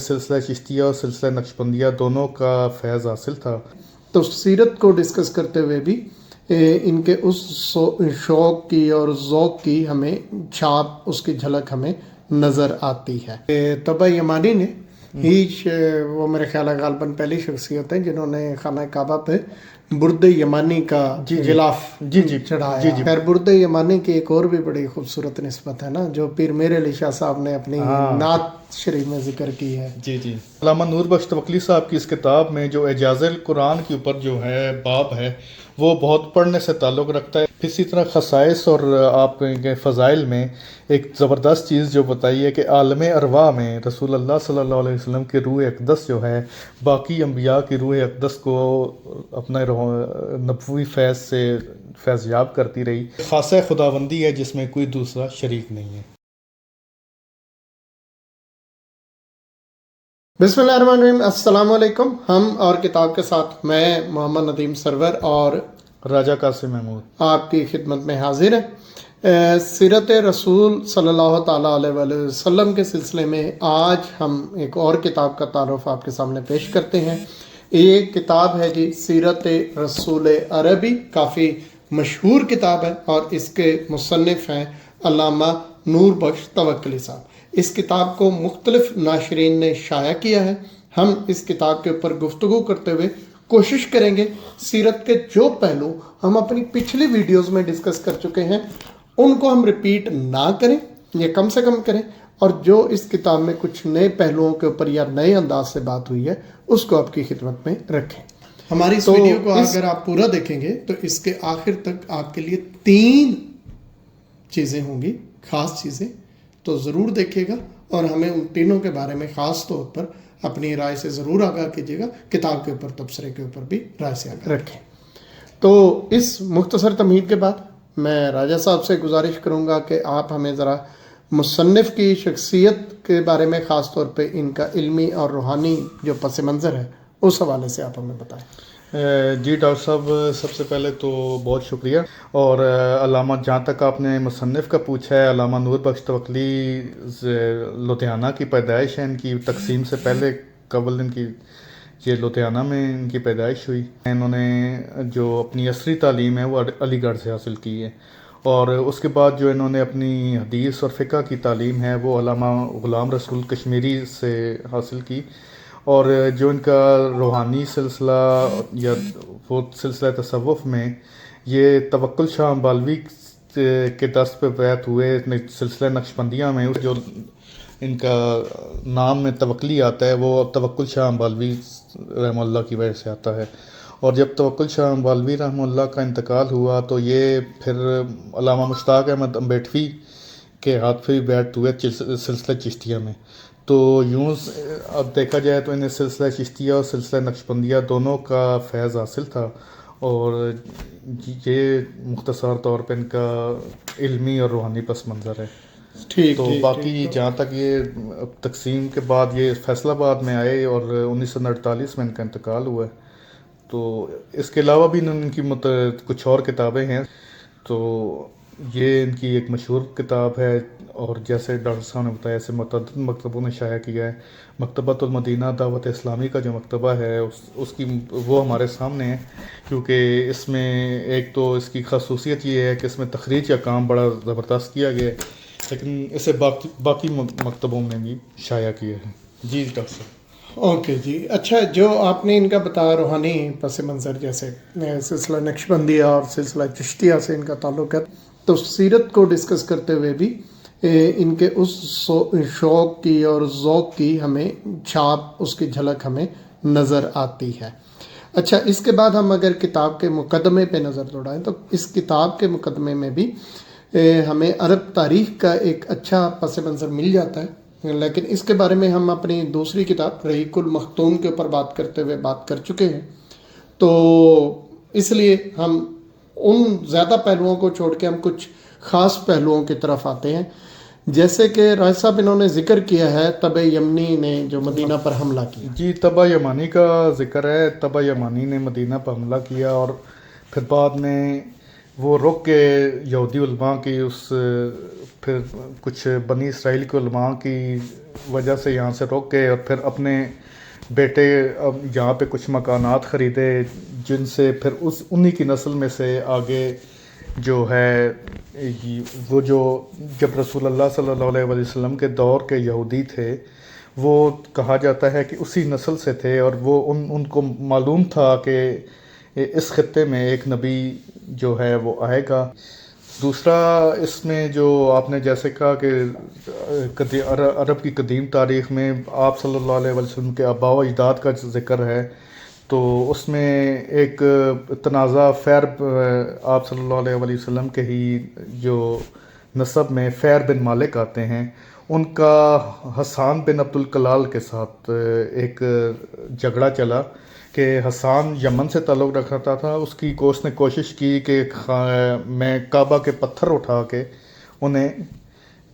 سلسلہ چشتیہ اور سلسلہ نقشبندیہ دونوں کا فیض حاصل تھا. تو سیرت کو ڈسکس کرتے ہوئے بھی ان کے اس شوق کی اور ذوق کی ہمیں چھاپ، اس کی جھلک ہمیں نظر آتی ہے. طبع یمانی نے وہ میرے خیال ہے غالباً پہلی شخصیت ہے جنہوں نے خانہ کعبہ پہ برد یمانی کا غلاف چڑھایا. خیر برد یمانی کی ایک اور بھی بڑی خوبصورت نسبت ہے نا، جو پیر میر علی شاہ صاحب نے اپنی نعت شریف میں ذکر کی ہے. علامہ نور بخش توکلی صاحب کی اس کتاب میں جو اعجاز القرآن کے اوپر جو ہے باب ہے وہ بہت پڑھنے سے تعلق رکھتا ہے. اسی طرح خصائص اور آپ کے فضائل میں ایک زبردست چیز جو بتائی ہے کہ عالم ارواح میں رسول اللہ صلی اللہ علیہ وسلم کی روح اقدس جو ہے باقی انبیاء کی روح اقدس کو اپنا نبوی فیض سے فیض یاب کرتی رہی. خاصہ خداوندی ہے جس میں کوئی دوسرا شریک نہیں ہے. بسم اللہ الرحمن الرحیم. السلام علیکم. ہم اور کتاب کے ساتھ میں محمد ندیم سرور اور راجہ قاسم محمود آپ کی خدمت میں حاضر ہیں. سیرت رسول صلی اللہ تعالیٰ علیہ وآلہ وسلم کے سلسلے میں آج ہم ایک اور کتاب کا تعارف آپ کے سامنے پیش کرتے ہیں. یہ کتاب ہے جی سیرت رسول عربی. کافی مشہور کتاب ہے اور اس کے مصنف ہیں علامہ نور بخش توکلی صاحب. اس کتاب کو مختلف ناشرین نے شائع کیا ہے. ہم اس کتاب کے اوپر گفتگو کرتے ہوئے کوشش کریں گے سیرت کے جو پہلو ہم اپنی پچھلی ویڈیوز میں ڈسکس کر چکے ہیں ان کو ہم ریپیٹ نہ کریں یا کم سے کم کریں، اور جو اس کتاب میں کچھ نئے پہلوؤں کے اوپر یا نئے انداز سے بات ہوئی ہے اس کو آپ کی خدمت میں رکھیں. ہماری اس ویڈیو کو اگر آپ پورا دیکھیں گے تو اس کے آخر تک آپ کے لیے 3 چیزیں ہوں گی، خاص چیزیں، تو ضرور دیکھیے گا اور ہمیں ان تینوں کے بارے میں خاص طور پر اپنی رائے سے ضرور آگاہ کیجیے گا. کتاب کے اوپر تبصرے کے اوپر بھی رائے سے آگاہ رکھیں. تو اس مختصر تمہید کے بعد میں راجہ صاحب سے گزارش کروں گا کہ آپ ہمیں ذرا مصنف کی شخصیت کے بارے میں خاص طور پہ ان کا علمی اور روحانی جو پس منظر ہے اس حوالے سے آپ ہمیں بتائیں. جی ڈاکٹر صاحب، سب سے پہلے تو بہت شکریہ. اور علامہ جہاں تک آپ نے مصنف کا پوچھا ہے، علامہ نور بخش توکلی لدھیانہ کی پیدائش ہے. ان کی تقسیم سے پہلے قبل ان کی یہ لدھیانہ میں ان کی پیدائش ہوئی. انہوں نے جو اپنی عصری تعلیم ہے وہ علی گڑھ سے حاصل کی ہے، اور اس کے بعد جو انہوں نے اپنی حدیث اور فقہ کی تعلیم ہے وہ علامہ غلام رسول کشمیری سے حاصل کی. اور جو ان کا روحانی سلسلہ یا وہ سلسلہ تصوف میں یہ توکل شاہ امبالوی کے دست پہ بیعت ہوئے. سلسلہ نقشبندیہ میں جو ان کا نام میں توکلی آتا ہے وہ توکل شاہ امبالوی رحمہ اللہ کی وجہ سے آتا ہے. اور جب توکل شاہ امبالوی رحمہ اللہ کا انتقال ہوا تو یہ پھر علامہ مشتاق احمد امبیٹوی کے ہاتھ پہ بھی بیعت ہوئے سلسلہ چشتیہ میں. تو یوں اب دیکھا جائے تو انہیں سلسلہ چشتیہ اور سلسلہ نقشبندیہ دونوں کا فیض حاصل تھا. اور یہ مختصر طور پہ ان کا علمی اور روحانی پس منظر ہے. تو باقی جہاں تک یہ تقسیم کے بعد یہ فیصل آباد میں آئے اور 1948 میں ان کا انتقال ہوا ہے. تو اس کے علاوہ بھی ان کی کچھ اور کتابیں ہیں. تو یہ ان کی ایک مشہور کتاب ہے، اور جیسے ڈاکٹر صاحب نے بتایا ایسے متعدد مکتبوں نے شائع کیا ہے. مکتبۃ المدینہ دعوت اسلامی کا جو مکتبہ ہے اس کی وہ ہمارے سامنے ہے، کیونکہ اس میں ایک تو اس کی خصوصیت یہ ہے کہ اس میں تخریج کا کام بڑا زبردست کیا گیا ہے، لیکن اسے باقی مکتبوں میں بھی شائع کیا ہے. جی ڈاکٹر صاحب. اوکے جی. اچھا، جو آپ نے ان کا بتایا روحانی پس منظر، جیسے سلسلہ نقشبندیہ اور سلسلہ چشتیہ سے ان کا تعلق ہے، تو سیرت کو ڈسکس کرتے ہوئے بھی ان کے اس شوق کی اور ذوق کی ہمیں چھاپ، اس کی جھلک ہمیں نظر آتی ہے. اچھا، اس کے بعد ہم اگر کتاب کے مقدمے پہ نظر دوڑائیں تو اس کتاب کے مقدمے میں بھی ہمیں عرب تاریخ کا ایک اچھا پس منظر مل جاتا ہے، لیکن اس کے بارے میں ہم اپنی دوسری کتاب رحیق المختوم کے اوپر بات کرتے ہوئے بات کر چکے ہیں. تو اس لیے ہم ان زیادہ پہلوؤں کو چھوڑ کے ہم کچھ خاص پہلوؤں کی طرف آتے ہیں. جیسے کہ راج صاحب انہوں نے ذکر کیا ہے طبع یمنی نے جو مدینہ پر حملہ کیا. جی، طبع یمانی کا ذکر ہے. طبع یمانی نے مدینہ پر حملہ کیا، اور پھر بعد میں وہ رک کے یہودی علماء کی پھر کچھ بنی اسرائیل کے علماء کی وجہ سے یہاں سے رک گئے اور پھر اپنے بیٹے اب یہاں پہ کچھ مکانات خریدے، جن سے پھر انہی کی نسل میں سے آگے جو ہے وہ جو جب رسول اللہ صلی اللہ علیہ وسلم کے دور کے یہودی تھے، وہ کہا جاتا ہے کہ اسی نسل سے تھے، اور وہ ان کو معلوم تھا کہ اس خطے میں ایک نبی جو ہے وہ آئے گا۔ دوسرا اس میں جو آپ نے جیسے کہا کہ عرب کی قدیم تاریخ میں آپ صلی اللہ علیہ وسلم کے آباء و اجداد کا ذکر ہے، تو اس میں ایک تنازع فیر آپ صلی اللہ علیہ وسلم کے ہی جو نسب میں فیر بن مالک آتے ہیں، ان کا حسان بن عبد الکلال کے ساتھ ایک جھگڑا چلا کہ حسان یمن سے تعلق رکھتا تھا۔ اس نے کوشش کی کہ میں کعبہ کے پتھر اٹھا کے انہیں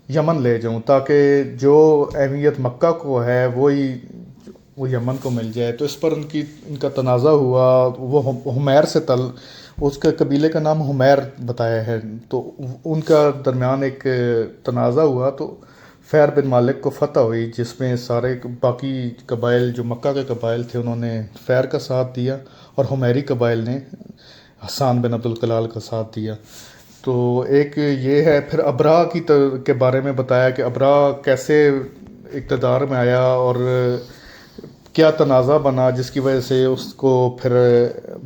یمن لے جاؤں تاکہ جو اہمیت مکہ کو ہے وہی وہ یمن کو مل جائے۔ تو اس پر ان کا تنازع ہوا۔ وہ حمیر سے اس کے قبیلے کا نام حمیر بتایا ہے، تو ان کا درمیان ایک تنازع ہوا، تو فیر بن مالک کو فتح ہوئی، جس میں سارے باقی قبائل جو مکہ کے قبائل تھے انہوں نے فیر کا ساتھ دیا، اور حمیری قبائل نے حسان بن عبد الکلال کا ساتھ دیا۔ تو ایک یہ ہے۔ پھر ابرہہ کے بارے میں بتایا کہ ابرہہ کیسے اقتدار میں آیا اور کیا تنازع بنا، جس کی وجہ سے اس کو پھر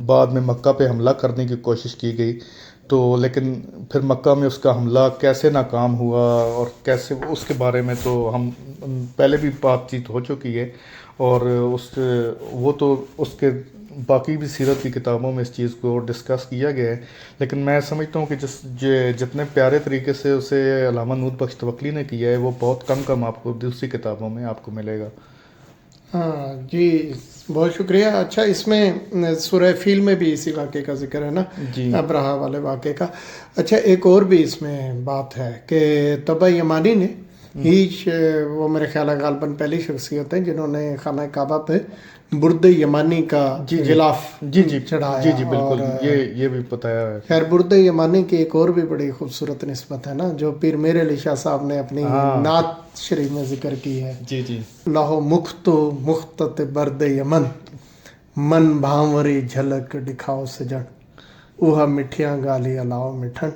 بعد میں مکہ پہ حملہ کرنے کی کوشش کی گئی، تو لیکن پھر مکہ میں اس کا حملہ کیسے ناکام ہوا اور کیسے، اس کے بارے میں تو ہم پہلے بھی بات چیت ہو چکی ہے، اور وہ تو اس کے باقی بھی سیرت کی کتابوں میں اس چیز کو ڈسکس کیا گیا ہے، لیکن میں سمجھتا ہوں کہ جتنے پیارے طریقے سے اسے علامہ نور بخش توکلی نے کیا ہے وہ بہت کم آپ کو دوسری کتابوں میں آپ کو ملے گا۔ ہاں جی، بہت شکریہ۔ اچھا، اس میں سورہ فیل میں بھی اسی واقعے کا ذکر ہے نا، جی ابرہہ والے واقعے کا۔ اچھا، ایک اور بھی اس میں بات ہے کہ تبع یمانی نے وہ میرے خیال ہے غالباً پہلی شخصیت ہیں جنہوں نے خانہ کعبہ پہ برد یمانی کا غلاف چڑھایا۔ جی بالکل، یہ بھی بتایا ہے۔ خیر، برد یمانی کی ایک اور بھی بڑی خوبصورت نسبت ہے نا، جو پیر میر علی شاہ صاحب نے اپنی نعت شریف میں ذکر کی ہے۔ جی لاہو مختو مختت برد یمن، من بھاوری جھلک دکھاؤ سجن، اوہا مٹھیاں گالی الاؤ مٹھن،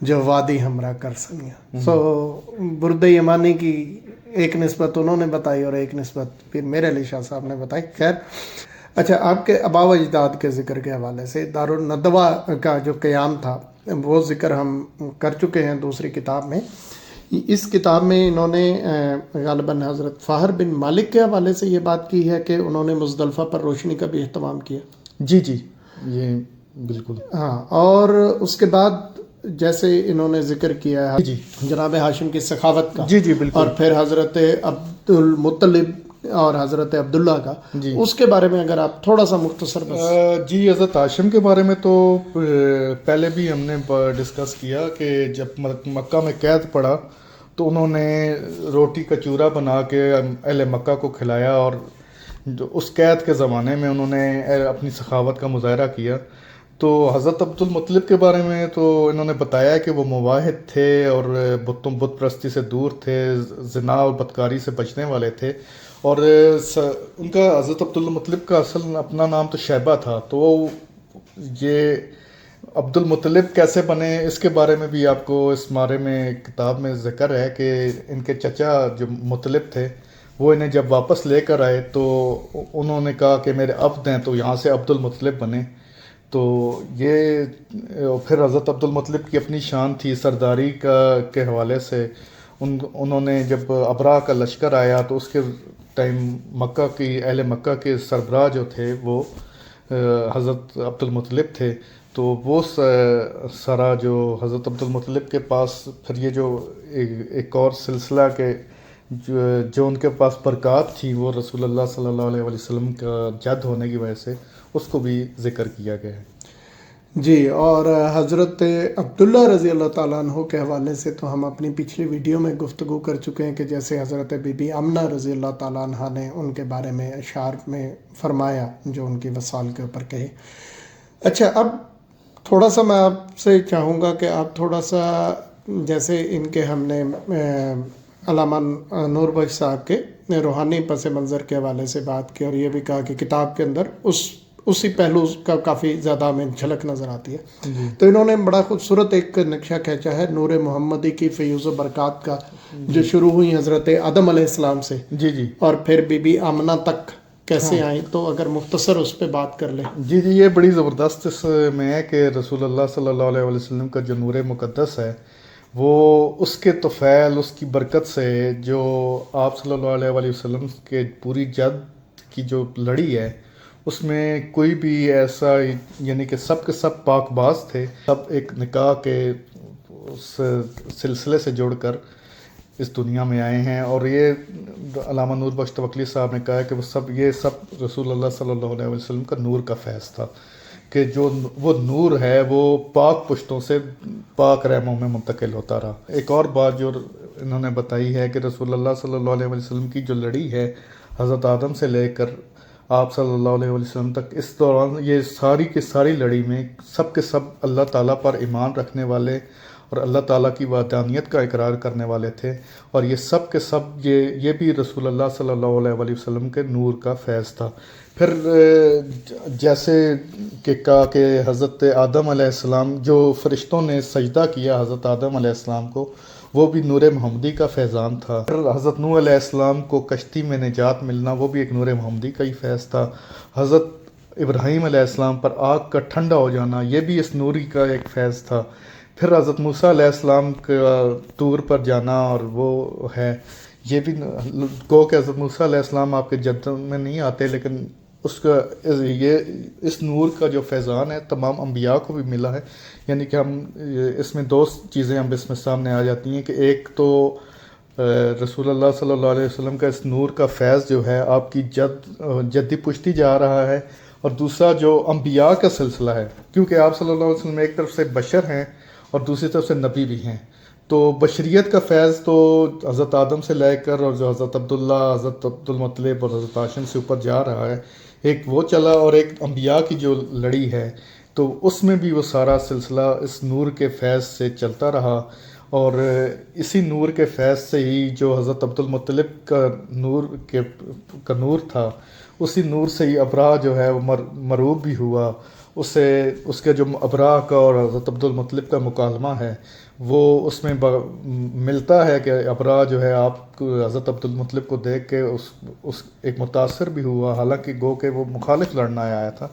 جو وادی ہمراہ کر سنیا۔ سو برد یمانی کی ایک نسبت انہوں نے بتائی اور ایک نسبت پھر میرے علی شاہ صاحب نے بتائی۔ خیر، اچھا، آپ کے آباء و اجداد کے ذکر کے حوالے سے دارالندوہ کا جو قیام تھا وہ ذکر ہم کر چکے ہیں دوسری کتاب میں۔ اس کتاب میں انہوں نے غالباً حضرت فہر بن مالک کے حوالے سے یہ بات کی ہے کہ انہوں نے مزدلفہ پر روشنی کا بھی اہتمام کیا۔ جی یہ بالکل۔ ہاں، اور اس کے بعد جیسے انہوں نے ذکر کیا ہے جی جناب ہاشم کی سخاوت کا، جی بالکل، اور پھر حضرت عبد المطلب اور حضرت عبداللہ کا، اس کے بارے میں اگر آپ تھوڑا سا مختصر بس۔ جی، حضرت ہاشم کے بارے میں تو پہلے بھی ہم نے ڈسکس کیا کہ جب مکہ میں قید پڑا تو انہوں نے روٹی کا چورا بنا کے اہل مکہ کو کھلایا، اور اس قید کے زمانے میں انہوں نے اپنی سخاوت کا مظاہرہ کیا۔ تو حضرت عبد المطلب کے بارے میں تو انہوں نے بتایا کہ وہ مواحد تھے اور بت پرستی سے دور تھے، زنا اور بدکاری سے بچنے والے تھے، اور ان کا حضرت عبد المطلب کا اصل اپنا نام تو شیبہ تھا۔ تو یہ عبد المطلب کیسے بنے اس کے بارے میں بھی آپ کو اس بارے میں کتاب میں ذکر ہے کہ ان کے چچا جو مطلب تھے وہ انہیں جب واپس لے کر آئے تو انہوں نے کہا کہ میرے عبد ہیں، تو یہاں سے عبد المطلب بنے۔ تو یہ پھر حضرت عبد المطلب کی اپنی شان تھی سرداری کے حوالے سے۔ انہوں نے جب ابرہہ کا لشکر آیا تو اس کے ٹائم مکہ کی اہل مکہ کے سربراہ جو تھے وہ حضرت عبد المطلب تھے، تو وہ سارا جو حضرت عبد المطلب کے پاس پھر یہ جو ایک اور سلسلہ کے جو ان کے پاس برکات تھی وہ رسول اللہ صلی اللہ علیہ وسلم کا جد ہونے کی وجہ سے اس کو بھی ذکر کیا گیا ہے۔ جی، اور حضرت عبداللہ رضی اللہ تعالیٰ عنہ کے حوالے سے تو ہم اپنی پچھلی ویڈیو میں گفتگو کر چکے ہیں کہ جیسے حضرت بی بی آمنہ رضی اللہ تعالیٰ عنہ نے ان کے بارے میں اشعار میں فرمایا جو ان کی وصال کے اوپر کہے۔ اچھا، اب تھوڑا سا میں آپ سے چاہوں گا کہ آپ تھوڑا سا جیسے ان کے ہم نے علامہ نور بخش صاحب کے روحانی پس منظر کے حوالے سے بات کی اور یہ بھی کہا کہ کتاب کے اندر اسی پہلو کا کافی زیادہ ہمیں جھلک نظر آتی ہے. تو انہوں نے بڑا خوبصورت ایک نقشہ کھینچا ہے نور محمدی کی فیوز و برکات کا، جو شروع ہوئی حضرت آدم علیہ السلام سے جی اور پھر بی بی آمنہ تک کیسے آئیں. تو اگر مختصر اس پہ بات کر لیں. جی یہ بڑی زبردست اس میں ہے کہ رسول اللہ صلی اللہ علیہ وسلم کا جو نور مقدس ہے وہ اس کے طفیل، اس کی برکت سے جو آپ صلی اللہ علیہ وسلم کے پوری جد کی جو لڑی ہے اس میں کوئی بھی ایسا، یعنی کہ سب کے سب پاک باز تھے، سب ایک نکاح کے اس سلسلے سے جڑ کر اس دنیا میں آئے ہیں. اور یہ علامہ نور بخش توکلی صاحب نے کہا ہے کہ یہ سب رسول اللہ صلی اللہ علیہ وسلم کا نور کا فیض تھا، کہ جو وہ نور ہے وہ پاک پشتوں سے پاک رحموں میں منتقل ہوتا رہا. ایک اور بات جو انہوں نے بتائی ہے کہ رسول اللہ صلی اللہ علیہ وسلم کی جو لڑی ہے حضرت آدم سے لے کر آپ صلی اللہ علیہ وسلم تک، اس دوران یہ ساری کی ساری لڑی میں سب کے سب اللہ تعالیٰ پر ایمان رکھنے والے اور اللہ تعالیٰ کی وحدانیت کا اقرار کرنے والے تھے. اور یہ سب کے سب یہ بھی رسول اللہ صلی اللہ علیہ وسلم کے نور کا فیض تھا. پھر جیسے کہ کہا کہ حضرت آدم علیہ السلام، جو فرشتوں نے سجدہ کیا حضرت آدم علیہ السلام کو، وہ بھی نور محمدی کا فیضان تھا. حضرت نوح علیہ السلام کو کشتی میں نجات ملنا، وہ بھی ایک نور محمدی کا ہی فیض تھا. حضرت ابراہیم علیہ السلام پر آگ کا ٹھنڈا ہو جانا، یہ بھی اس نوری کا ایک فیض تھا. پھر حضرت موسیٰ علیہ السلام کا طور پر جانا، اور وہ ہے یہ بھی گو کہ حضرت موسیٰ علیہ السلام آپ کے جد میں نہیں آتے، لیکن اس نور کا جو فیضان ہے تمام انبیاء کو بھی ملا ہے. یعنی کہ ہم اس میں دو چیزیں ہم اس میں سامنے آ جاتی ہیں کہ ایک تو رسول اللہ صلی اللہ علیہ وسلم کا اس نور کا فیض جو ہے آپ کی جدی پشتی جا رہا ہے، اور دوسرا جو انبیاء کا سلسلہ ہے، کیونکہ آپ صلی اللہ علیہ وسلم ایک طرف سے بشر ہیں اور دوسری طرف سے نبی بھی ہیں. تو بشریت کا فیض تو حضرت آدم سے لے کر اور جو حضرت عبداللہ، حضرت عبدالمطلب اور حضرت ہاشم سے اوپر جا رہا ہے، ایک وہ چلا، اور ایک انبیاء کی جو لڑی ہے تو اس میں بھی وہ سارا سلسلہ اس نور کے فیض سے چلتا رہا. اور اسی نور کے فیض سے ہی جو حضرت عبدالمطلب کا نور تھا، اسی نور سے ہی ابراہ جو ہے وہ مروب بھی ہوا. اس کے جو ابراہ کا اور حضرت عبدالمطلب کا مکالمہ ہے وہ اس میں ملتا ہے کہ ابراہ جو ہے آپ کو حضرت عبدالمطلب کو دیکھ کے اس ایک متاثر بھی ہوا، حالانکہ گو کہ وہ مخالف لڑنا آیا تھا.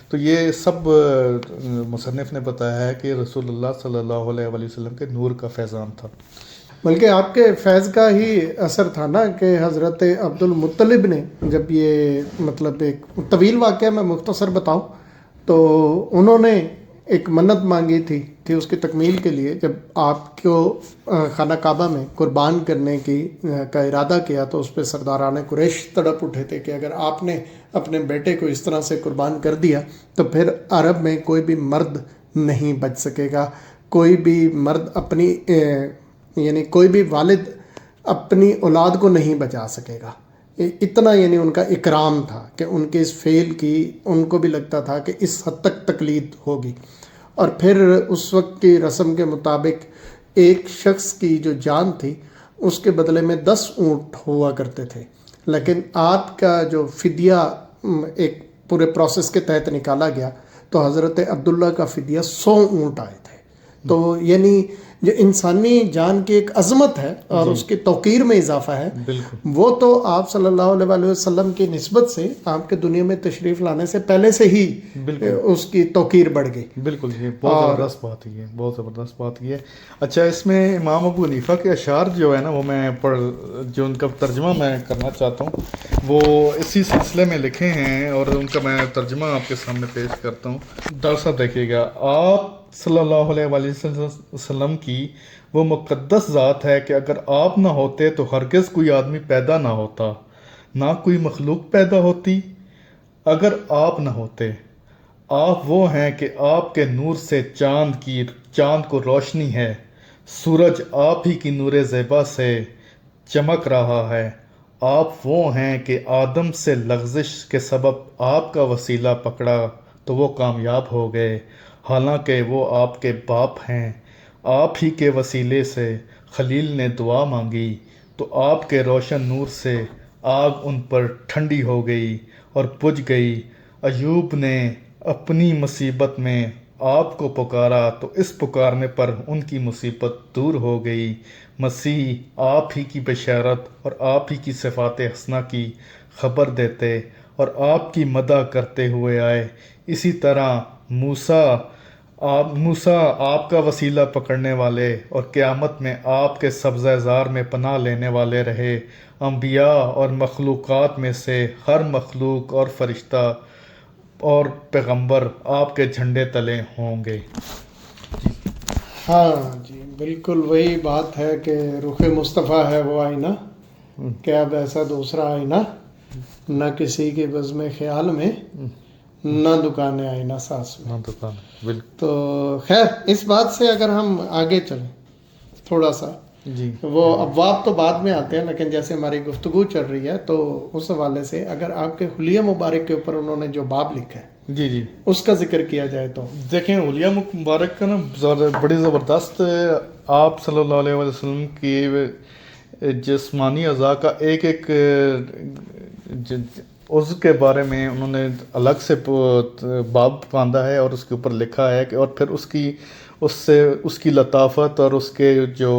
تو یہ سب مصنف نے بتایا ہے کہ رسول اللہ صلی اللہ علیہ وسلم کے نور کا فیضان تھا. بلکہ آپ کے فیض کا ہی اثر تھا نا کہ حضرت عبدالمطلب نے جب یہ مطلب ایک طویل واقعہ میں مختصر بتاؤں تو انہوں نے ایک منت مانگی تھی کہ اس کی تکمیل کے لیے جب آپ کو خانہ کعبہ میں قربان کرنے کا ارادہ کیا تو اس پہ سرداران قریش تڑپ اٹھے تھے کہ اگر آپ نے اپنے بیٹے کو اس طرح سے قربان کر دیا تو پھر عرب میں کوئی بھی مرد نہیں بچ سکے گا، کوئی بھی مرد اپنی یعنی کوئی بھی والد اپنی اولاد کو نہیں بچا سکے گا. اتنا یعنی ان کا اکرام تھا کہ ان کے اس فعل کی ان کو بھی لگتا تھا کہ اس حد تک تقلید ہوگی. اور پھر اس وقت کی رسم کے مطابق ایک شخص کی جو جان تھی اس کے بدلے میں 10 اونٹ ہوا کرتے تھے، لیکن آپ کا جو فدیہ ایک پورے پروسیس کے تحت نکالا گیا تو حضرت عبداللہ کا فدیہ 100 اونٹ آئے تھے. تو یعنی جو انسانی جان کی ایک عظمت ہے اور اس کی توقیر میں اضافہ ہے، وہ تو آپ صلی اللہ علیہ وسلم کی نسبت سے آپ کے دنیا میں تشریف لانے سے پہلے سے ہی اس کی توقیر بڑھ گئی. بالکل، یہ بہت زبردست بات ہے، بہت زبردست بات ہے. اچھا، اس میں امام ابو حنیفہ کے اشعار جو ہے نا وہ میں جو ان کا ترجمہ میں کرنا چاہتا ہوں وہ اسی سلسلے میں لکھے ہیں اور ان کا میں ترجمہ آپ کے سامنے پیش کرتا ہوں. ڈاکٹر صاحب دیکھیے گا، آپ صلی اللہ علیہ وسلم کی وہ مقدس ذات ہے کہ اگر آپ نہ ہوتے تو ہرگز کوئی آدمی پیدا نہ ہوتا، نہ کوئی مخلوق پیدا ہوتی. اگر آپ نہ ہوتے، آپ وہ ہیں کہ آپ کے نور سے چاند کو روشنی ہے، سورج آپ ہی کی نور زیبا سے چمک رہا ہے. آپ وہ ہیں کہ آدم سے لغزش کے سبب آپ کا وسیلہ پکڑا تو وہ کامیاب ہو گئے، حالانکہ وہ آپ کے باپ ہیں. آپ ہی کے وسیلے سے خلیل نے دعا مانگی، تو آپ کے روشن نور سے آگ ان پر ٹھنڈی ہو گئی اور بجھ گئی۔ ایوب نے اپنی مصیبت میں آپ کو پکارا تو اس پکارنے پر ان کی مصیبت دور ہو گئی۔ مسیح آپ ہی کی بشارت اور آپ ہی کی صفات حسنہ کی خبر دیتے اور آپ کی مدح کرتے ہوئے آئے۔ اسی طرح موسیٰ آپ کا وسیلہ پکڑنے والے اور قیامت میں آپ کے سبزہ زار میں پناہ لینے والے رہے۔ انبیاء اور مخلوقات میں سے ہر مخلوق اور فرشتہ اور پیغمبر آپ کے جھنڈے تلے ہوں گے۔ ہاں جی، بالکل وہی بات ہے کہ رخ مصطفیٰ ہے وہ آئینہ، کیا اب ایسا دوسرا آئینہ نہ کسی کے بزم خیال میں، نہ دکان آئینہ ساس میں۔ بالکل تو خیر اس بات سے اگر ہم آگے چلیں تھوڑا سا، جی وہ ابواب تو بعد میں آتے ہیں، لیکن جیسے ہماری گفتگو چل رہی ہے تو اس حوالے سے اگر آپ کے حلیہ مبارک کے اوپر انہوں نے جو باب لکھا ہے جی جی اس کا ذکر کیا جائے تو دیکھیں حلیہ مبارک کا نا بڑی زبردست آپ صلی اللہ علیہ وسلم کی جسمانی اعضاء کا ایک ایک عضو کے بارے میں انہوں نے الگ سے باب باندھا ہے اور اس کے اوپر لکھا ہے کہ اور پھر اس کی لطافت اور اس کے جو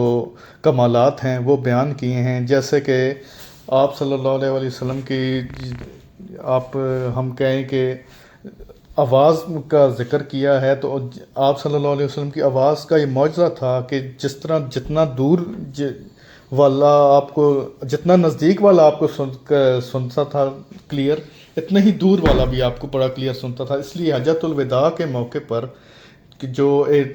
کمالات ہیں وہ بیان کیے ہیں۔ جیسے کہ آپ صلی اللہ علیہ وسلم کی ہم کہیں کہ آواز کا ذکر کیا ہے، تو آپ صلی اللہ علیہ وسلم کی آواز کا یہ معجزہ تھا کہ جس طرح جتنا دور والا آپ کو، جتنا نزدیک والا آپ کو سنتا تھا کلیئر، اتنا ہی دور والا بھی آپ کو بڑا کلیئر سنتا تھا۔ اس لیے حجۃ الوداع کے موقع پر جو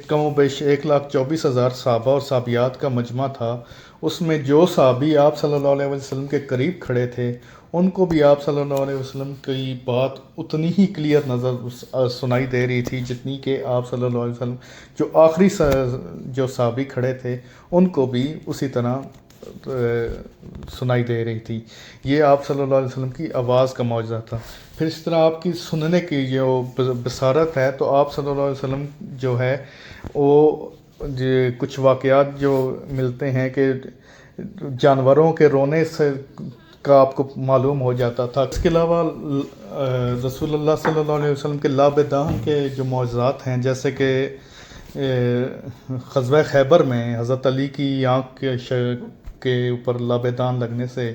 کم و بیش 1,24,000 صحابہ اور صحابیات کا مجمع تھا، اس میں جو صحابی آپ صلی اللہ علیہ وسلم کے قریب کھڑے تھے ان کو بھی آپ صلی اللہ علیہ وسلم کی بات اتنی ہی کلیئر نظر سنائی دے رہی تھی جتنی کہ آپ صلی اللہ علیہ وسلم جو آخری جو صحابی کھڑے تھے ان کو بھی اسی طرح سنائی دے رہی تھی۔ یہ آپ صلی اللہ علیہ وسلم کی آواز کا معجزہ تھا۔ پھر اس طرح آپ کی سننے کی جو بصارت ہے، تو آپ صلی اللہ علیہ وسلم جو ہے وہ کچھ واقعات جو ملتے ہیں کہ جانوروں کے رونے سے کا آپ کو معلوم ہو جاتا تھا۔ اس کے علاوہ رسول اللہ صلی اللہ علیہ وسلم کے لابدان کے جو معجزات ہیں، جیسے کہ غزوہ خیبر میں حضرت علی کی آنکھ کے اوپر لابدان لگنے سے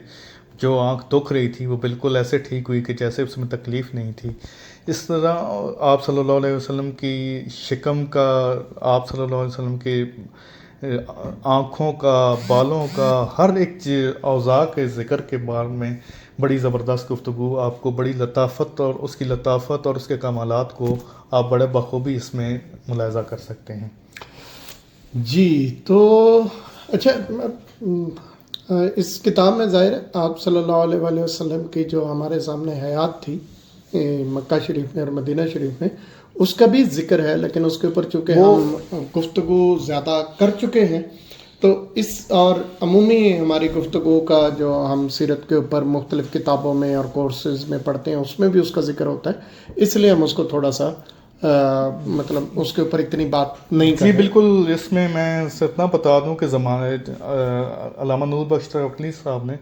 جو آنکھ دکھ رہی تھی وہ بالکل ایسے ٹھیک ہوئی کہ جیسے اس میں تکلیف نہیں تھی۔ اس طرح آپ صلی اللہ علیہ وسلم کی شکم کا، آپ صلی اللہ علیہ وسلم کی آنکھوں کا، بالوں کا، ہر ایک اعضاء کے ذکر کے بارے میں بڑی زبردست گفتگو، آپ کو بڑی لطافت اور اس کے کمالات کو آپ بڑے بخوبی اس میں ملاحظہ کر سکتے ہیں۔ جی تو اچھا، اس کتاب میں ظاہر ہے آپ صلی اللہ علیہ وآلہ وسلم کی جو ہمارے سامنے حیات تھی مکہ شریف میں اور مدینہ شریف میں، اس کا بھی ذکر ہے، لیکن اس کے اوپر چونکہ ہم گفتگو زیادہ کر چکے ہیں تو اس اور عمومی ہماری گفتگو کا جو ہم سیرت کے اوپر مختلف کتابوں میں اور کورسز میں پڑھتے ہیں اس میں بھی اس کا ذکر ہوتا ہے، اس لیے ہم اس کو تھوڑا سا مطلب اس کے اوپر اتنی بات نہیں کریں۔ جی بالکل، اس میں اتنا بتا دوں کہ علامہ نور بخش توکلی صاحب نے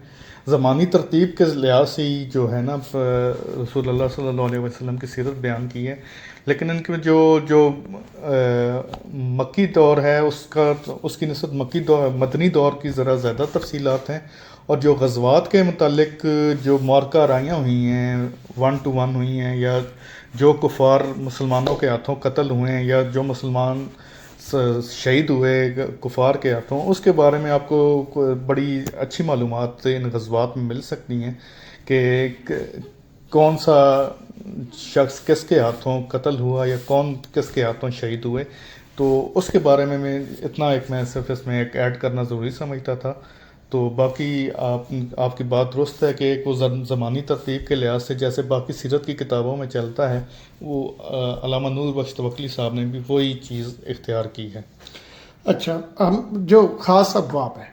زمانی ترتیب کے لحاظ سے ہی جو ہے نا رسول اللہ صلی اللہ علیہ وسلم کی سیرت بیان کی ہے، لیکن ان کے جو مکی دور ہے اس کی نسبت مدنی دور کی ذرا زیادہ تفصیلات ہیں، اور جو غزوات کے متعلق جو معرکہ آرائیاں ہوئی ہیں 1 to 1 ہوئی ہیں، یا جو کفار مسلمانوں کے ہاتھوں قتل ہوئے ہیں، یا جو مسلمان شہید ہوئے کفار کے ہاتھوں، اس کے بارے میں آپ کو بڑی اچھی معلومات ان غزوات میں مل سکتی ہیں کہ کون سا شخص کس کے ہاتھوں قتل ہوا یا کون کس کے ہاتھوں شہید ہوئے، تو اس کے بارے میں اتنا میں صرف اس میں ایک ایڈ کرنا ضروری سمجھتا تھا۔ تو باقی آپ کی بات درست ہے کہ ایک وہ زمانی ترتیب کے لحاظ سے جیسے باقی سیرت کی کتابوں میں چلتا ہے، وہ علامہ نور بخش توکلی صاحب نے بھی وہی چیز اختیار کی ہے۔ اچھا، ہم جو خاص ابواب ہے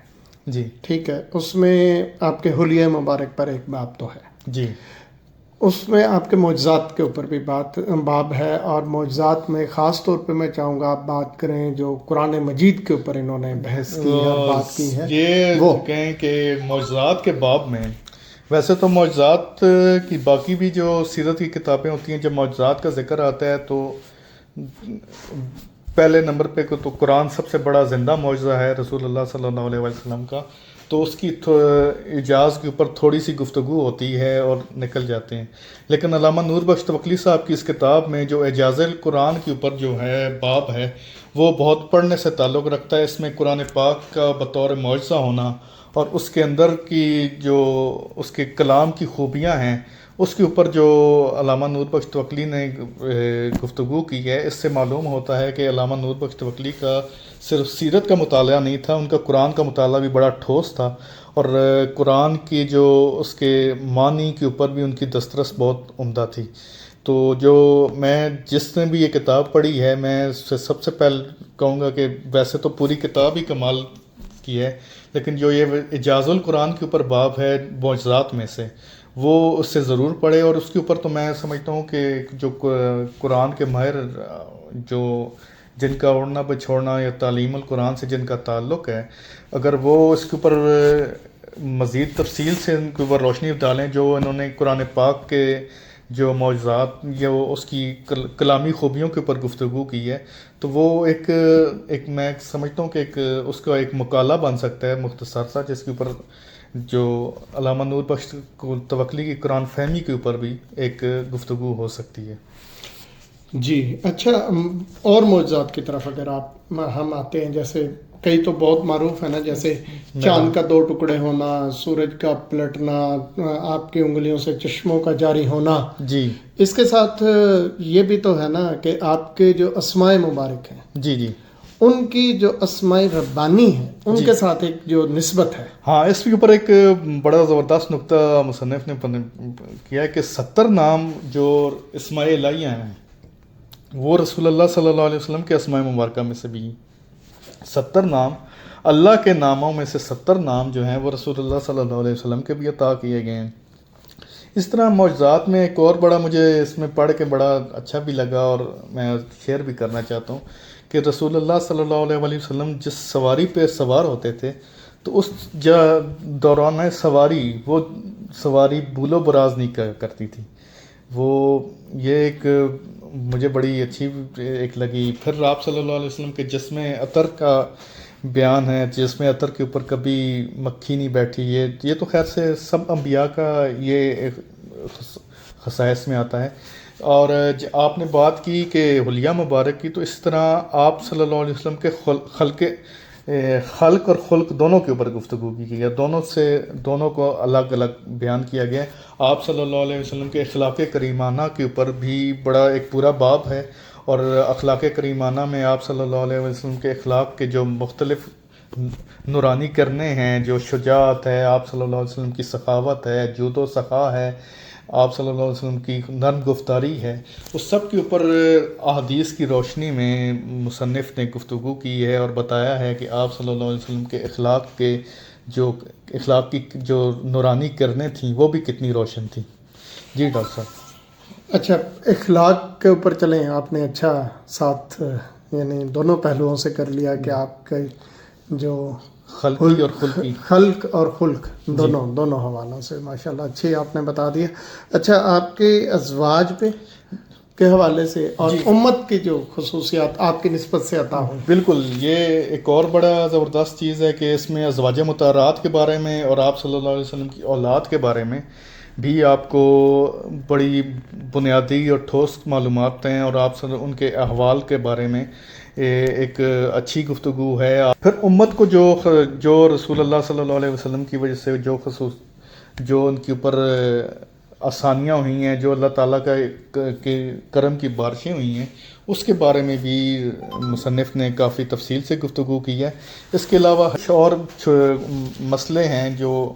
جی ٹھیک ہے، اس میں آپ کے حلیہ مبارک پر ایک باب تو ہے جی اس میں آپ کے معجزات کے اوپر بھی باب ہے، اور معجزات میں خاص طور پہ میں چاہوں گا آپ بات کریں جو قرآن مجید کے اوپر انہوں نے بحث کی اور بات کی ہے یہ وہ کہیں کہ معجزات کے باب میں، ویسے تو معجزات کی باقی بھی جو سیرت کی کتابیں ہوتی ہیں، جب معجزات کا ذکر آتا ہے تو پہلے نمبر پہ تو قرآن سب سے بڑا زندہ معجزہ ہے رسول اللہ صلی اللہ علیہ وسلم کا، تو اس کی اعجاز کے اوپر تھوڑی سی گفتگو ہوتی ہے اور نکل جاتے ہیں. لیکن علامہ نور بخش توکلی صاحب کی اس کتاب میں جو اعجاز القرآن کے اوپر جو ہے باب ہے، وہ بہت پڑھنے سے تعلق رکھتا ہے. اس میں قرآن پاک کا بطور معجزہ ہونا اور اس کے اندر کی جو اس کے کلام کی خوبیاں ہیں، اس کے اوپر جو علامہ نور بخش توکلی نے گفتگو کی ہے، اس سے معلوم ہوتا ہے کہ علامہ نور بخش توکلی کا صرف سیرت کا مطالعہ نہیں تھا، ان کا قرآن کا مطالعہ بھی بڑا ٹھوس تھا، اور قرآن کی جو اس کے معنی کے اوپر بھی ان کی دسترس بہت عمدہ تھی. تو جو میں جس نے بھی یہ کتاب پڑھی ہے، میں اس سے سب سے پہلے کہوں گا کہ ویسے تو پوری کتاب ہی کمال کی ہے، لیکن جو یہ اعجاز القرآن کے اوپر باب ہے معجزات میں سے، وہ اس سے ضرور پڑھے. اور اس کے اوپر تو میں سمجھتا ہوں کہ جو قرآن کے ماہر جو جن کا اڑنا بچھوڑنا یا تعلیم القرآن سے جن کا تعلق ہے، اگر وہ اس کے اوپر مزید تفصیل سے ان کے اوپر روشنی ڈالیں، جو انہوں نے قرآن پاک کے جو معجزات یا اس کی کلامی خوبیوں کے اوپر گفتگو کی ہے، تو وہ ایک میں سمجھتا ہوں کہ اس کا ایک مقالہ بن سکتا ہے مختصر سا، جس کے اوپر جو علامہ نور بخش توکلی کی قرآن فہمی کے اوپر بھی ایک گفتگو ہو سکتی ہے. جی اچھا، اور معجزات کی طرف اگر ہم آتے ہیں، جیسے کئی تو بہت معروف ہے نا، جیسے چاند کا 2 ٹکڑے ہونا، سورج کا پلٹنا، آپ کی انگلیوں سے چشموں کا جاری ہونا. جی اس کے ساتھ یہ بھی تو ہے نا کہ آپ کے جو اسماء مبارک ہیں، جی جی ان کی جو اسماء ربانی ہیں، ان کے ساتھ ایک جو نسبت ہے. ہاں، اس کے اوپر ایک بڑا زبردست نقطہ مصنف نے کیا ہے کہ 70 نام جو اسماء الہیہ ہیں، وہ رسول اللہ صلی اللہ علیہ وسلم کے اسماء مبارکہ میں سے بھی 70 نام، اللہ کے ناموں میں سے 70 نام جو ہیں وہ رسول اللہ صلی اللہ علیہ وسلم کے بھی عطا کیے گئے ہیں. اس طرح معجزات میں ایک اور بڑا مجھے اس میں پڑھ کے بڑا اچھا بھی لگا اور میں شیئر بھی کرنا چاہتا ہوں کہ رسول اللہ صلی اللہ علیہ وسلم جس سواری پہ سوار ہوتے تھے، تو اس دوران سواری وہ سواری بول و براز نہیں کرتی تھی. وہ یہ ایک مجھے بڑی اچھی ایک لگی. پھر آپ صلی اللہ علیہ وسلم کے جسم عطر کا بیان ہے، جسم عطر کے اوپر کبھی مکھی نہیں بیٹھی. یہ تو خیر سے سب انبیاء کا یہ خصائص میں آتا ہے. اور آپ نے بات کی کہ حلیہ مبارک کی، تو اس طرح آپ صلی اللہ علیہ وسلم کے خلق اور خلق دونوں کے اوپر گفتگو کی گئی ہے، دونوں کو الگ الگ بیان کیا گیا ہے. آپ صلی اللہ علیہ وسلم کے اخلاق کریمانہ کے اوپر بھی بڑا ایک پورا باب ہے، اور اخلاق کریمانہ میں آپ صلی اللہ علیہ وسلم کے اخلاق کے جو مختلف نورانی کرنے ہیں، جو شجاعت ہے، آپ صلی اللہ علیہ وسلم کی سخاوت ہے، جود و سخا ہے، آپ صلی اللہ علیہ وسلم کی نرم گفتاری ہے، اس سب کے اوپر احادیث کی روشنی میں مصنف نے گفتگو کی ہے اور بتایا ہے کہ آپ صلی اللہ علیہ وسلم کے اخلاق کی جو نورانی کرنے تھیں وہ بھی کتنی روشن تھیں. جی ڈاکٹر صاحب. اچھا، اخلاق کے اوپر چلیں. آپ نے اچھا ساتھ یعنی دونوں پہلوؤں سے کر لیا کہ آپ کے جو خلقی اور خلقی، خلق اور خلق دونوں حوالوں سے ماشاءاللہ اچھی آپ نے بتا دیا. اچھا، آپ کے ازواج پہ کے حوالے سے اور امت کی جو خصوصیات آپ کی نسبت سے عطا ہوں. بالکل، یہ ایک اور بڑا زبردست چیز ہے کہ اس میں ازواج مطہرات کے بارے میں اور آپ صلی اللہ علیہ وسلم کی اولاد کے بارے میں بھی آپ کو بڑی بنیادی اور ٹھوس معلومات ہیں، اور آپ ان کے احوال کے بارے میں ایک اچھی گفتگو ہے. پھر امت کو جو رسول اللہ صلی اللہ علیہ وسلم کی وجہ سے جو ان کے اوپر آسانیاں ہوئی ہیں، جو اللہ تعالیٰ کے کرم کی بارشیں ہوئی ہیں، اس کے بارے میں بھی مصنف نے کافی تفصیل سے گفتگو کی ہے. اس کے علاوہ اور مسئلے ہیں جو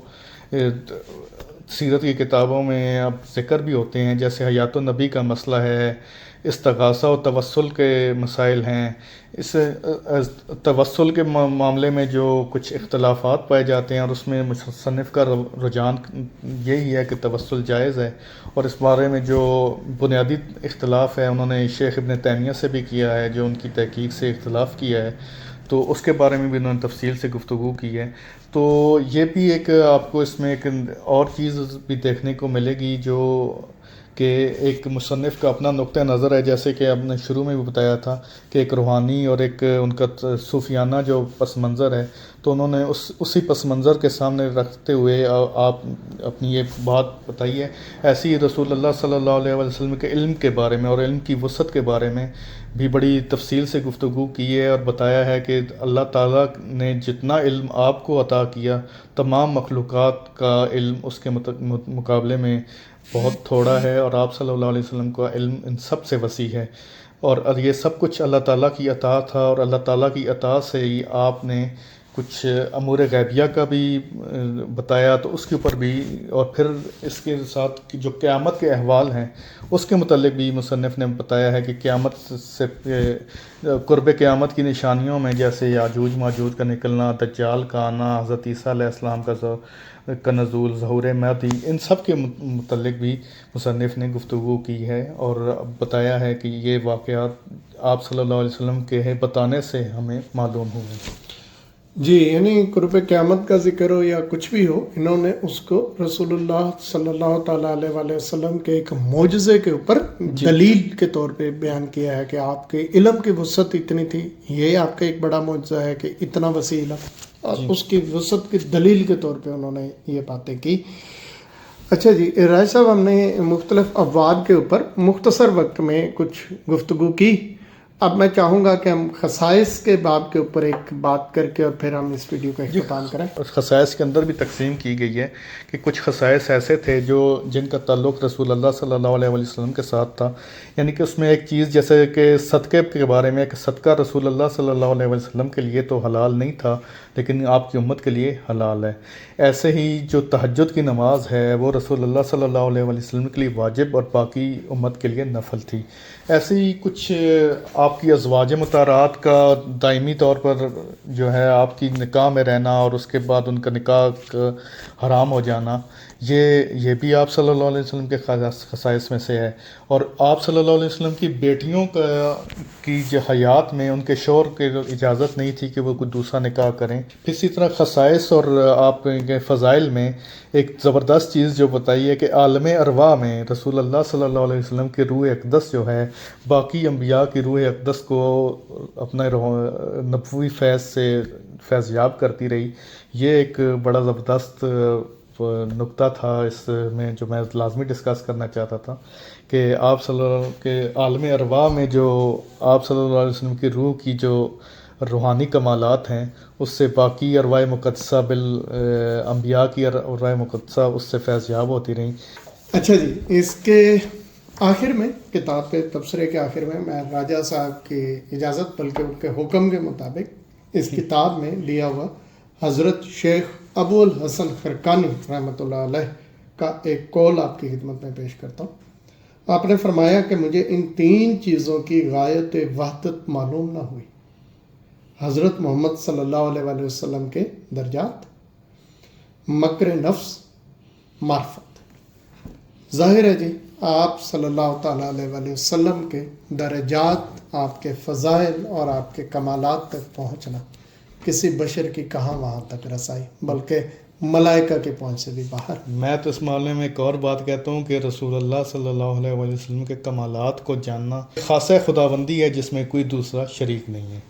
سیرت کی کتابوں میں اب ذکر بھی ہوتے ہیں، جیسے حیات النبی کا مسئلہ ہے، استغاثہ و توسل کے مسائل ہیں۔ اس توسل کے معاملے میں جو کچھ اختلافات پائے جاتے ہیں، اور اس میں مصنف کا رجحان یہی ہے کہ توسل جائز ہے، اور اس بارے میں جو بنیادی اختلاف ہے انہوں نے شیخ ابن تیمیہ سے بھی کیا ہے، جو ان کی تحقیق سے اختلاف کیا ہے، تو اس کے بارے میں بھی انہوں نے تفصیل سے گفتگو کی ہے۔ تو یہ بھی ایک آپ کو اس میں ایک اور چیز بھی دیکھنے کو ملے گی، جو کہ ایک مصنف کا اپنا نقطہ نظر ہے، جیسے کہ آپ نے شروع میں بھی بتایا تھا کہ ایک روحانی اور ایک ان کا صوفیانہ جو پس منظر ہے، تو انہوں نے اسی پس منظر کے سامنے رکھتے ہوئے آپ اپنی یہ بات بتائی ہے۔ ایسی ہی رسول اللہ صلی اللہ علیہ وسلم کے علم کے بارے میں اور علم کی وسعت کے بارے میں بھی بڑی تفصیل سے گفتگو کی ہے، اور بتایا ہے کہ اللہ تعالیٰ نے جتنا علم آپ کو عطا کیا، تمام مخلوقات کا علم اس کے مقابلے میں بہت تھوڑا ہے، اور آپ صلی اللہ علیہ وسلم کا علم ان سب سے وسیع ہے، اور یہ سب کچھ اللہ تعالیٰ کی عطا تھا، اور اللہ تعالیٰ کی عطا سے ہی آپ نے کچھ امور غیبیہ کا بھی بتایا، تو اس کے اوپر بھی، اور پھر اس کے ساتھ جو قیامت کے احوال ہیں اس کے متعلق بھی مصنف نے بتایا ہے کہ قیامت سے قرب قیامت کی نشانیوں میں جیسے یاجوج ماجوج کا نکلنا، دجال کا آنا، حضرت عیسیٰ علیہ السلام کا نزول، ظہور مہدی، ان سب کے متعلق بھی مصنف نے گفتگو کی ہے، اور بتایا ہے کہ یہ واقعات آپ صلی اللہ علیہ وسلم کے بتانے سے ہمیں معلوم ہوئے۔ جی، یعنی قرب قیامت کا ذکر ہو یا کچھ بھی ہو، انہوں نے اس کو رسول اللہ صلی اللہ تعالیٰ علیہ وآلہ وسلم کے ایک معجزے کے اوپر دلیل کے طور پہ بیان کیا ہے کہ آپ کے علم کی وسعت اتنی تھی، یہ آپ کا ایک بڑا معجزہ ہے کہ اتنا وسیع علم، اور اس کی وسعت کی دلیل کے طور پہ انہوں نے یہ باتیں کی۔ اچھا جی راج صاحب، ہم نے مختلف ابواب کے اوپر مختصر وقت میں کچھ گفتگو کی، اب میں چاہوں گا کہ ہم خصائص کے باب کے اوپر ایک بات کر کے اور پھر ہم اس ویڈیو کا اختتام کریں۔ خصائص کے اندر بھی تقسیم کی گئی ہے کہ کچھ خصائص ایسے تھے جن کا تعلق رسول اللہ صلی اللہ علیہ وسلم کے ساتھ تھا، یعنی کہ اس میں ایک چیز جیسے کہ صدقے کے بارے میں، کہ صدقہ رسول اللہ صلی اللہ علیہ وسلم کے لیے تو حلال نہیں تھا لیکن آپ کی امت کے لیے حلال ہے۔ ایسے ہی جو تہجد کی نماز ہے وہ رسول اللہ صلی اللہ علیہ وسلم کے لیے واجب اور باقی امت کے لیے نفل تھی۔ ایسے ہی کچھ آپ کی ازواج مطہرات کا دائمی طور پر جو ہے آپ کی نکاح میں رہنا اور اس کے بعد ان کا نکاح حرام ہو جانا، یہ بھی آپ صلی اللہ علیہ وسلم کے خصائص میں سے ہے۔ اور آپ صلی اللہ علیہ وسلم کی بیٹیوں کی جو حیات میں ان کے شوہر کی اجازت نہیں تھی کہ وہ کوئی دوسرا نکاح کریں۔ اسی طرح خصائص اور آپ کے فضائل میں ایک زبردست چیز جو بتائی ہے کہ عالم ارواح میں رسول اللہ صلی اللہ علیہ وسلم کی روح اقدس جو ہے باقی انبیاء کی روح اقدس کو اپنا نبوی فیض سے فیض یاب کرتی رہی۔ یہ ایک بڑا زبردست نقطہ تھا اس میں جو میں لازمی ڈسکس کرنا چاہتا تھا کہ آپ صلی اللہ علیہ وسلم کے عالم ارواح میں جو آپ صلی اللہ علیہ وسلم کی روح کی جو روحانی کمالات ہیں اس سے باقی ارواح مقدسہ انبیاء کی ارواح مقدسہ اس سے فیض یاب ہوتی رہیں۔ اچھا جی، اس کے آخر میں کتاب کے تبصرے کے آخر میں راجہ صاحب کی اجازت بلکہ ان کے حکم کے مطابق اس کتاب میں لیا ہوا حضرت شیخ ابو الحسن خرقانی رحمۃ اللہ علیہ کا ایک قول آپ کی خدمت میں پیش کرتا ہوں۔ آپ نے فرمایا کہ مجھے ان 3 چیزوں کی غایت وحدت معلوم نہ ہوئی: حضرت محمد صلی اللہ علیہ وآلہ وسلم کے درجات، مکر نفس، معرفت۔ ظاہر ہے جی آپ صلی اللہ تعالیٰ علیہ وآلہ وسلم کے درجات، آپ کے فضائل اور آپ کے کمالات تک پہنچنا کسی بشر کی کہاں وہاں تک رسائی، بلکہ ملائکہ کے پہنچ سے بھی باہر۔ میں تو اس معاملے میں ایک اور بات کہتا ہوں کہ رسول اللہ صلی اللہ علیہ وسلم کے کمالات کو جاننا خاصہ خداوندی ہے جس میں کوئی دوسرا شریک نہیں ہے۔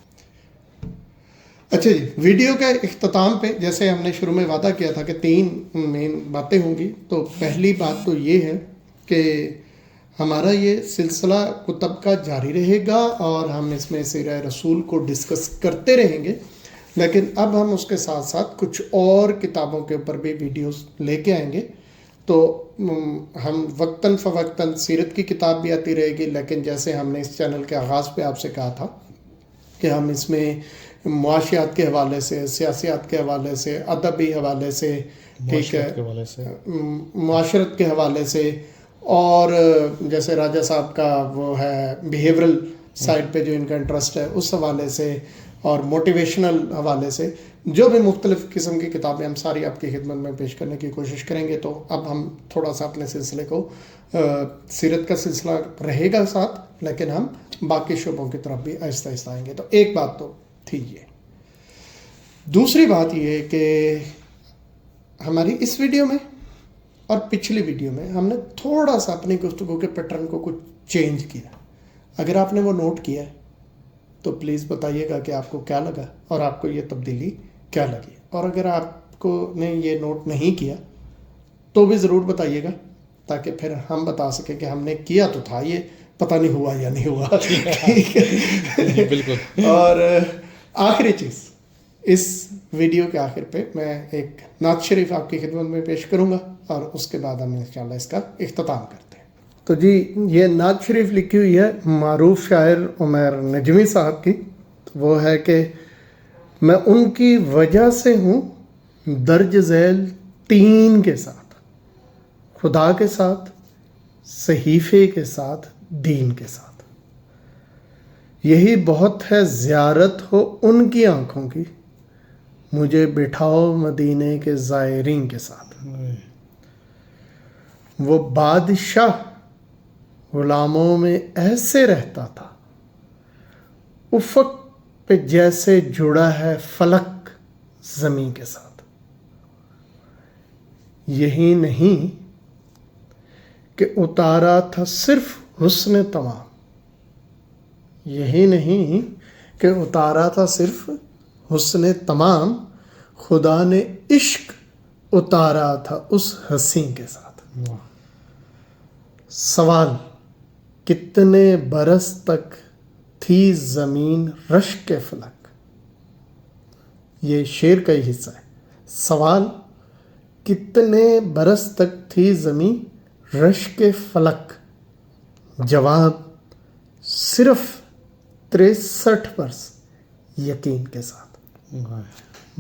اچھا جی، ویڈیو کے اختتام پہ جیسے ہم نے شروع میں وعدہ کیا تھا کہ 3 مین باتیں ہوں گی، تو پہلی بات تو یہ ہے کہ ہمارا یہ سلسلہ کتب کا جاری رہے گا اور ہم اس میں سیرہ رسول کو ڈسکس کرتے رہیں گے، لیکن اب ہم اس کے ساتھ ساتھ کچھ اور کتابوں کے اوپر بھی ویڈیوز لے کے آئیں گے۔ تو ہم وقتاً فوقتاً سیرت کی کتاب بھی آتی رہے گی، لیکن جیسے ہم نے اس چینل کے آغاز پہ آپ سے کہا تھا کہ ہم اس میں معاشیات کے حوالے سے، سیاسیات کے حوالے سے، ادبی حوالے سے، ٹھیک ہے، معاشرت کے حوالے سے، معاشرت کے حوالے سے، اور جیسے راجہ صاحب کا وہ ہے بیہیورل سائڈ پہ جو ان کا انٹرسٹ ہے اس حوالے سے، اور موٹیویشنل حوالے سے، جو بھی مختلف قسم کی کتابیں ہم ساری آپ کی خدمت میں پیش کرنے کی کوشش کریں گے. تو اب ہم تھوڑا سا اپنے سلسلے کو، سیرت کا سلسلہ رہے گا ساتھ، لیکن ہم باقی شعبوں کی طرف بھی آہستہ آہستہ آئیں گے. تو ایک بات تو تھی یہ. دوسری بات یہ کہ ہماری اس ویڈیو میں اور پچھلی ویڈیو میں ہم نے تھوڑا سا اپنی گفتگو کے پیٹرن کو کچھ چینج کیا. اگر آپ نے وہ نوٹ کیا ہے تو پلیز بتائیے گا کہ آپ کو کیا لگا اور آپ کو یہ تبدیلی کیا لگی. اور اگر آپ کو نے یہ نوٹ نہیں کیا تو بھی ضرور بتائیے گا، تاکہ پھر ہم بتا سکیں کہ ہم نے کیا تو تھا، یہ پتہ نہیں ہوا یا نہیں ہوا. ٹھیک ہے، بالکل. اور آخری چیز، اس ویڈیو کے آخر پہ میں ایک نعت شریف آپ کی خدمت میں پیش کروں گا، اور اس کے بعد ہم انشاءاللہ اس کا اختتام کرتے ہیں. تو جی، یہ نعت شریف لکھی ہوئی ہے معروف شاعر عمیر نجمی صاحب کی. وہ ہے کہ میں ان کی وجہ سے ہوں درج ذیل 3 کے ساتھ، خدا کے ساتھ، صحیفے کے ساتھ، دین کے ساتھ. یہی بہت ہے زیارت ہو ان کی آنکھوں کی، مجھے بٹھاؤ مدینے کے زائرین کے ساتھ. وہ بادشاہ غلاموں میں ایسے رہتا تھا، افق پہ جیسے جڑا ہے فلک زمین کے ساتھ. یہی نہیں کہ اتارا تھا صرف حسن تمام، یہی نہیں کہ اتارا تھا صرف حسن تمام، خدا نے عشق اتارا تھا اس حسین کے ساتھ. سوال، کتنے برس تک تھی زمین رشک فلک؟ یہ شعر کا ہی حصہ ہے. سوال، کتنے برس تک تھی زمین رشک فلک؟ جواب، صرف 63 برس یقین کے ساتھ.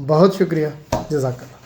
بہت شکریہ، جزاک اللہ.